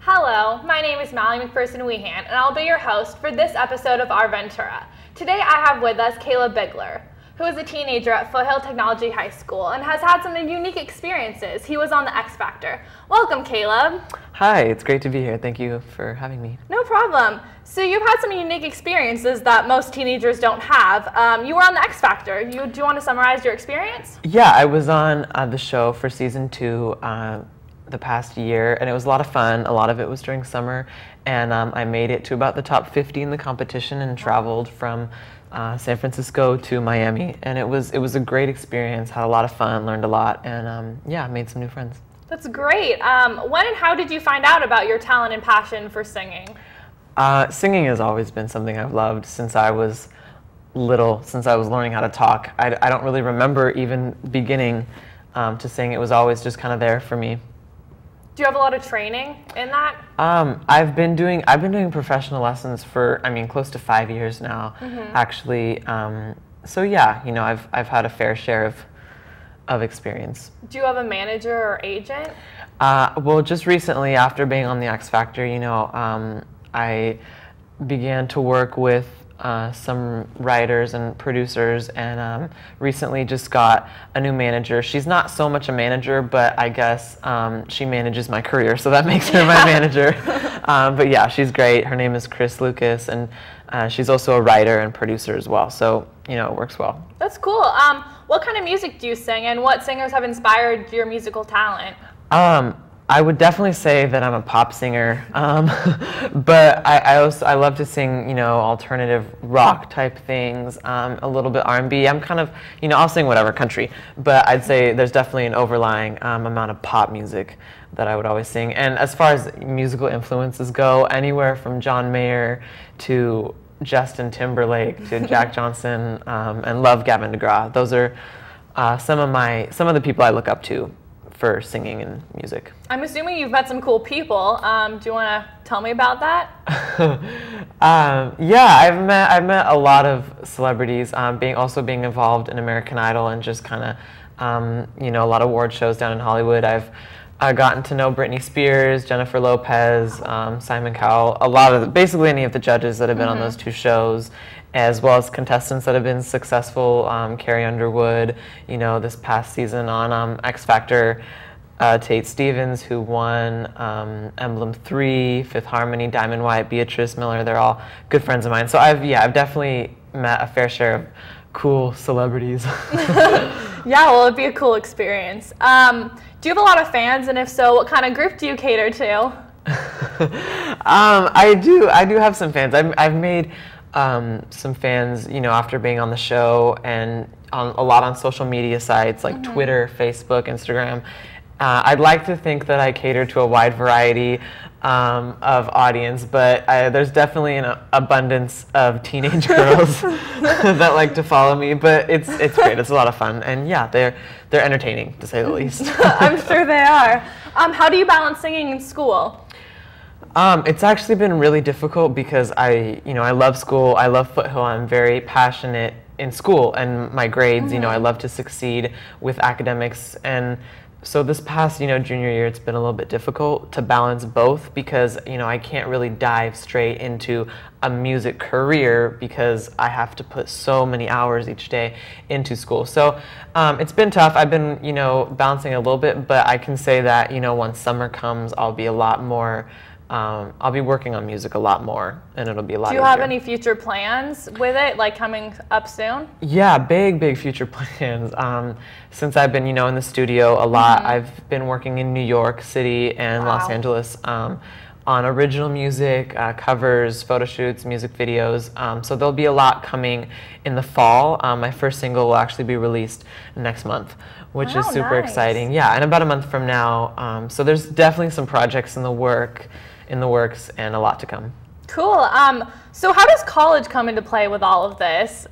Hello, my name is Mallory McPherson-Wehan, and I'll be your host for this episode of Our Ventura. Today I have with us Caleb Bigler, who is a teenager at Foothill Technology High School and has had some unique experiences. He was on the X Factor. Welcome, Caleb. Hi, it's great to be here. Thank you for having me. No problem. So you've had some unique experiences that most teenagers don't have. You were on the X Factor. Do you want to summarize your experience? Yeah, I was on the show for season 2 the past year, and it was a lot of fun. A lot of it was during summer, and I made it to about the top 50 in the competition and traveled from San Francisco to Miami, and it was a great experience. Had a lot of fun, learned a lot, and yeah, made some new friends. That's great. When and how did you find out about your talent and passion for singing? Singing has always been something I've loved since I was little, since I was learning how to talk. I don't really remember even beginning to sing. It was always just kind of there for me. Do you have a lot of training in that? I've been doing professional lessons for, close to 5 years now, actually. So yeah, I've had a fair share of experience. Do you have a manager or agent? Well, just recently, after being on the X Factor, I began to work with some writers and producers, and recently just got a new manager. She's not so much a manager, but I guess she manages my career, so that makes her my manager. But yeah, she's great. Her name is Chris Lucas, and she's also a writer and producer as well, so it works well. That's cool. What kind of music do you sing, and what singers have inspired your musical talent? I would definitely say that I'm a pop singer, but I love to sing, alternative rock type things, a little bit R&B. I'm kind of, I'll sing whatever country, but I'd say there's definitely an overlying amount of pop music that I would always sing. And as far as musical influences go, anywhere from John Mayer to Justin Timberlake to Jack Johnson, and love Gavin DeGraw. Those are some of the people I look up to for singing and music. I'm assuming you've met some cool people. Do you want to tell me about that? Yeah, I've met a lot of celebrities. Being involved in American Idol and just kind of a lot of award shows down in Hollywood. I've gotten to know Britney Spears, Jennifer Lopez, Simon Cowell, basically any of the judges that have been on those 2 shows, as well as contestants that have been successful. Carrie Underwood, this past season on X Factor, Tate Stevens, who won Emblem 3, Fifth Harmony, Diamond White, Beatrice Miller. They're all good friends of mine. So I've definitely met a fair share of cool celebrities. Yeah, well, it'd be a cool experience. Do you have a lot of fans, and if so, what kind of group do you cater to? I do have some fans. I've made some fans, after being on the show, and a lot on social media sites like Twitter, Facebook, Instagram. I'd like to think that I cater to a wide variety of audience, but there's definitely an abundance of teenage girls that like to follow me. But it's great. It's a lot of fun, and yeah, they're entertaining, to say the least. I'm sure they are. How do you balance singing in school? It's actually been really difficult because I love school. I love Foothill. I'm very passionate in school and my grades. I love to succeed with academics, and so this past junior year, it's been a little bit difficult to balance both because I can't really dive straight into a music career because I have to put so many hours each day into school. So it's been tough. I've been balancing a little bit, but I can say that once summer comes, I'll be a lot more. I'll be working on music a lot more, and it'll be a lot easier. Do you have any future plans with it, like coming up soon? Yeah, big future plans. Since I've been, in the studio a lot, I've been working in New York City and Los Angeles on original music, covers, photo shoots, music videos. So there'll be a lot coming in the fall. My first single will actually be released next month, which is super exciting. Yeah, and about a month from now. So there's definitely some projects in the works, and a lot to come. Cool. So how does college come into play with all of this?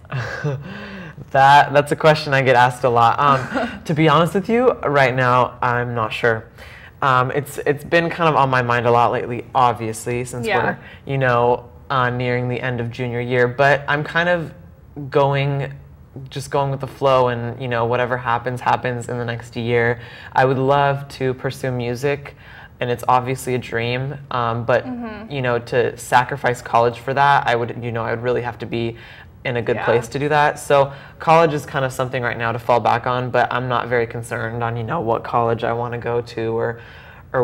That's a question I get asked a lot. To be honest with you, right now I'm not sure. It's been kind of on my mind a lot lately, obviously, since we're nearing the end of junior year. But I'm kind of just going with the flow, and whatever happens in the next year. I would love to pursue music and it's obviously a dream, but you know, to sacrifice college for that, I would really have to be in a good place to do that. So college is kind of something right now to fall back on, but I'm not very concerned on, you know, what college I want to go to or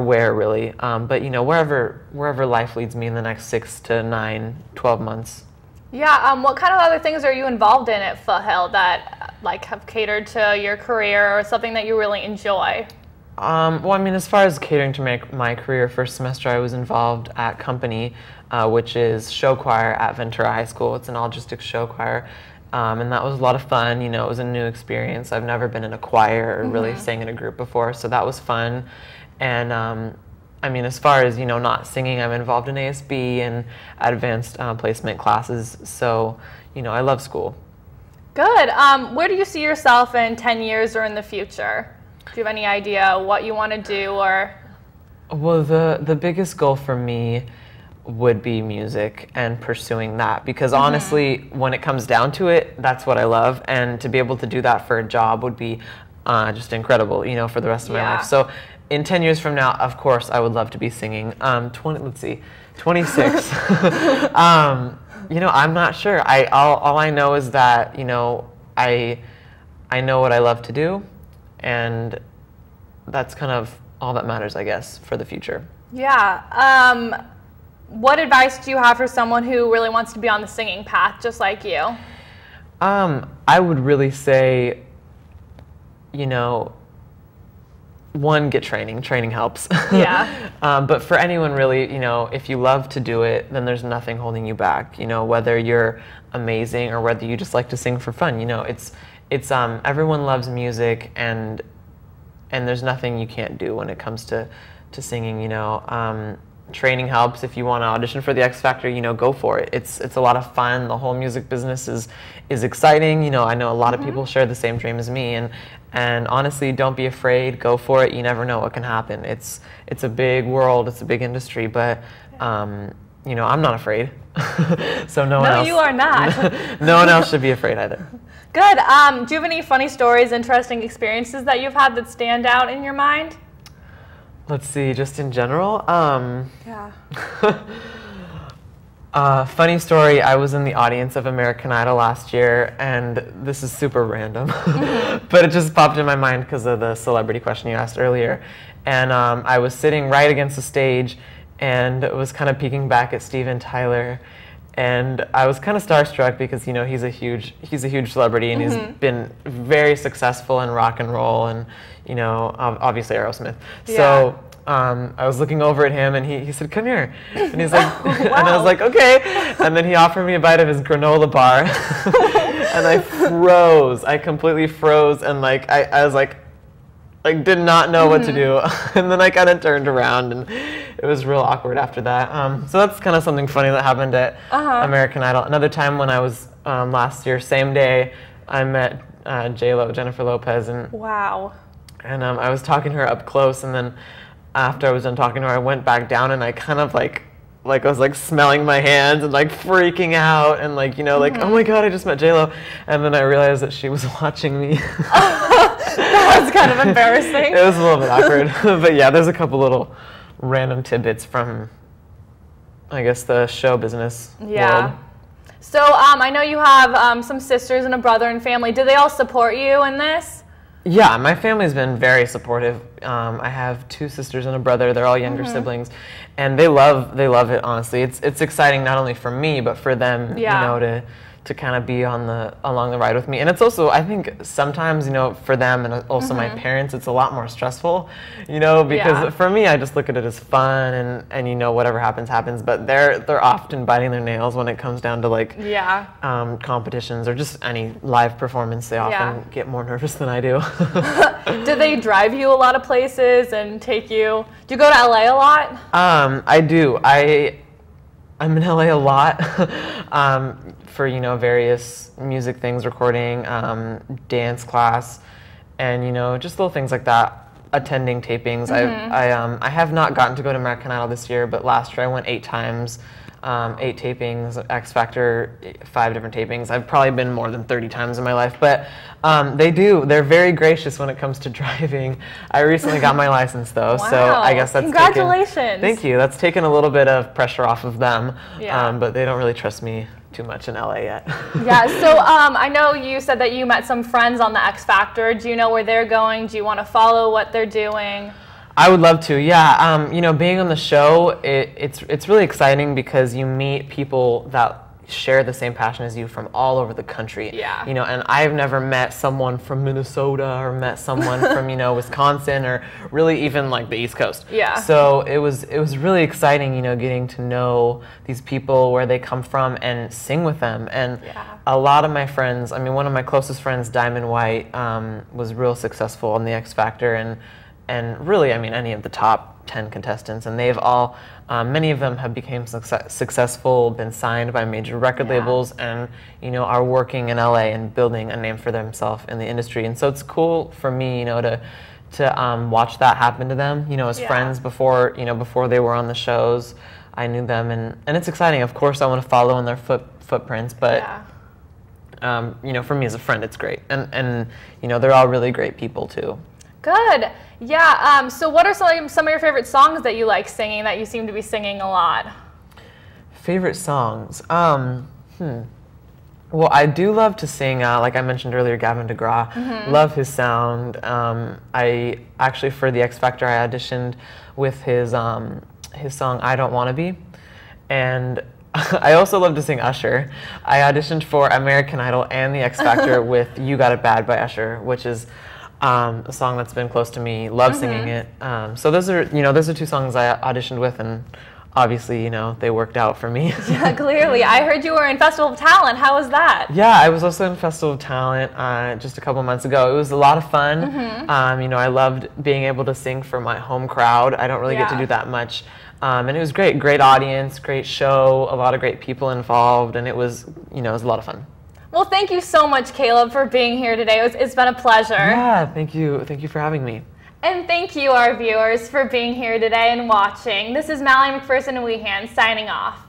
where really. But you know, wherever life leads me in the next 6 to 9, 12 months. Yeah, what kind of other things are you involved in at Foothill that like have catered to your career or something that you really enjoy? Well, I mean, as far as catering to my career, first semester I was involved at Company, which is show choir at Ventura High School. It's an all-district show choir, and that was a lot of fun. You know, it was a new experience. I've never been in a choir or really sang in a group before, so that was fun. And I mean, as far as, you know, not singing, I'm involved in ASB and advanced placement classes, so, you know, I love school. Good. Where do you see yourself in 10 years or in the future? Do you have any idea what you want to do or? Well, the biggest goal for me would be music and pursuing that, because honestly, when it comes down to it, that's what I love, and to be able to do that for a job would be just incredible, you know, for the rest of my life. So in 10 years from now, of course, I would love to be singing. 26. You know, I'm not sure. All I know is that, you know, I know what I love to do, and that's kind of all that matters, I guess, for the future. Yeah. What advice do you have for someone who really wants to be on the singing path, just like you? I would really say, you know, one, get training. Training helps. Yeah. But for anyone really, you know, if you love to do it, then there's nothing holding you back. You know, whether you're amazing or whether you just like to sing for fun. You know, it's everyone loves music, and there's nothing you can't do when it comes to singing. You know, training helps. If you want to audition for the X Factor, you know, go for it. It's a lot of fun. The whole music business is exciting. You know, I know a lot of people share the same dream as me, and honestly, don't be afraid. Go for it. You never know what can happen. It's a big world. It's a big industry, but you know, I'm not afraid. So no one else. No, you are not. No one else should be afraid either. Good. Do you have any funny stories, interesting experiences that you've had that stand out in your mind? Let's see, just in general. Yeah. Funny story, I was in the audience of American Idol last year, and this is super random, but it just popped in my mind because of the celebrity question you asked earlier. And I was sitting right against the stage and was kind of peeking back at Steven Tyler. And I was kind of starstruck because, you know, he's a huge celebrity, and he's been very successful in rock and roll and, you know, obviously Aerosmith. Yeah. So I was looking over at him, and he said, "Come here," and he's like, Wow. and I was like, "Okay," and then he offered me a bite of his granola bar, and I froze. I completely froze, and like I was like did not know what to do, and then I kind of turned around, and it was real awkward after that. So that's kind of something funny that happened at American Idol. Another time when I was last year, same day, I met J-Lo, Jennifer Lopez, and wow. And I was talking to her up close, and then after I was done talking to her, I went back down, and I kind of like I was like smelling my hands and like freaking out, and like, you know, like, oh my God, I just met J-Lo, and then I realized that she was watching me. That was kind of embarrassing. It was a little bit awkward, but yeah, there's a couple little random tidbits from, I guess, the show business world. So I know you have some sisters and a brother and family. Do they all support you in this? Yeah, my family's been very supportive. I have 2 sisters and a brother. They're all younger siblings, and they love it. Honestly, it's exciting not only for me but for them. You know, to kind of be along the ride with me. And it's also, I think sometimes, you know, for them and also my parents, it's a lot more stressful, you know, because for me, I just look at it as fun, and you know, whatever happens, happens. But they're often biting their nails when it comes down to like competitions or just any live performance. They often get more nervous than I do. Do they drive you a lot of places and take you? Do you go to LA a lot? I do. I'm in LA a lot for, you know, various music things, recording, dance class, and, you know, just little things like that, attending tapings. I have not gotten to go to American Idol this year, but last year I went 8 times. 8 tapings, X Factor, 5 different tapings. I've probably been more than 30 times in my life, but they're very gracious when it comes to driving. I recently got my license though, Wow. so I guess that's Congratulations. Thank you. That's taken a little bit of pressure off of them, Yeah. but they don't really trust me too much in LA yet. Yeah, so I know you said that you met some friends on the X Factor. Do you know where they're going? Do you want to follow what they're doing? I would love to, yeah. You know, being on the show, it's really exciting because you meet people that share the same passion as you from all over the country. Yeah. You know, and I've never met someone from Minnesota or met someone from, you know, Wisconsin or really even like the East Coast. Yeah. So it was really exciting, you know, getting to know these people, where they come from, and sing with them. And a lot of my friends, I mean, one of my closest friends, Diamond White, was real successful on the X Factor, and really, I mean, any of the top 10 contestants, and they've all, many of them have become successful, been signed by major record labels, and, you know, are working in LA and building a name for themselves in the industry. And so it's cool for me, you know, to watch that happen to them, you know, as friends before they were on the shows. I knew them, and it's exciting. Of course, I want to follow in their footprints, but you know, for me as a friend, it's great. And you know, they're all really great people too. Good. Yeah. So what are some of your favorite songs that you like singing, that you seem to be singing a lot? Favorite songs? Well, I do love to sing, like I mentioned earlier, Gavin DeGraw. Love his sound. I actually, for the X Factor, I auditioned with his song I Don't Wanna Be. And I also love to sing Usher. I auditioned for American Idol and the X Factor with You Got It Bad by Usher, which is a song that's been close to me. Love singing it. So those are 2 songs I auditioned with, and obviously, you know, they worked out for me. Yeah, clearly. I heard you were in Festival of Talent. How was that? Yeah, I was also in Festival of Talent just a couple months ago. It was a lot of fun. You know, I loved being able to sing for my home crowd. I don't really get to do that much. And it was great. Great audience, great show, a lot of great people involved, and it was, you know, it was a lot of fun. Well, thank you so much, Caleb, for being here today. It's been a pleasure. Yeah, thank you. Thank you for having me. And thank you, our viewers, for being here today and watching. This is Mallory McPherson-Wehan signing off.